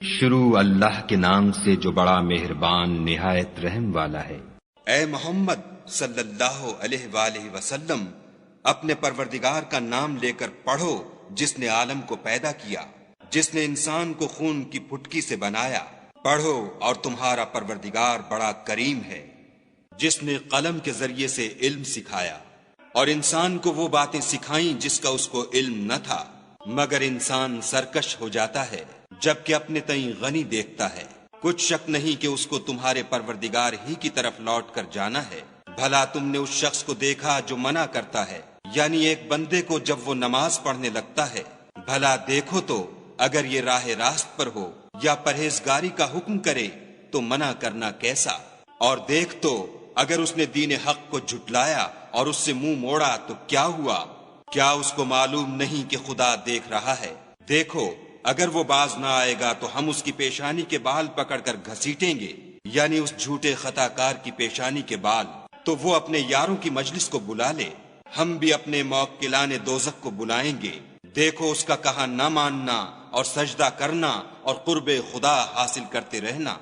شروع اللہ کے نام سے جو بڑا مہربان نہایت رحم والا ہے۔ اے محمد صلی اللہ علیہ وآلہ وسلم، اپنے پروردگار کا نام لے کر پڑھو جس نے عالم کو پیدا کیا، جس نے انسان کو خون کی پھٹکی سے بنایا۔ پڑھو اور تمہارا پروردگار بڑا کریم ہے، جس نے قلم کے ذریعے سے علم سکھایا اور انسان کو وہ باتیں سکھائیں جس کا اس کو علم نہ تھا، مگر انسان سرکش ہو جاتا ہے جبکہ اپنے تئیں غنی دیکھتا ہے۔ کچھ شک نہیں کہ اس کو تمہارے پروردگار ہی کی طرف لوٹ کر جانا ہے۔ بھلا تم نے اس شخص کو دیکھا جو منع کرتا ہے، یعنی ایک بندے کو جب وہ نماز پڑھنے لگتا ہے؟ بھلا دیکھو تو اگر یہ راہ راست پر ہو یا پرہیزگاری کا حکم کرے تو منع کرنا کیسا؟ اور دیکھ تو اگر اس نے دین حق کو جھٹلایا اور اس سے منہ موڑا تو کیا ہوا؟ کیا اس کو معلوم نہیں کہ خدا دیکھ رہا ہے؟ دیکھو اگر وہ باز نہ آئے گا تو ہم اس کی پیشانی کے بال پکڑ کر گھسیٹیں گے، یعنی اس جھوٹے خطا کار کی پیشانی کے بال۔ تو وہ اپنے یاروں کی مجلس کو بلا لے، ہم بھی اپنے موکلان دوزخ کو بلائیں گے۔ دیکھو اس کا کہا نہ ماننا اور سجدہ کرنا اور قرب خدا حاصل کرتے رہنا۔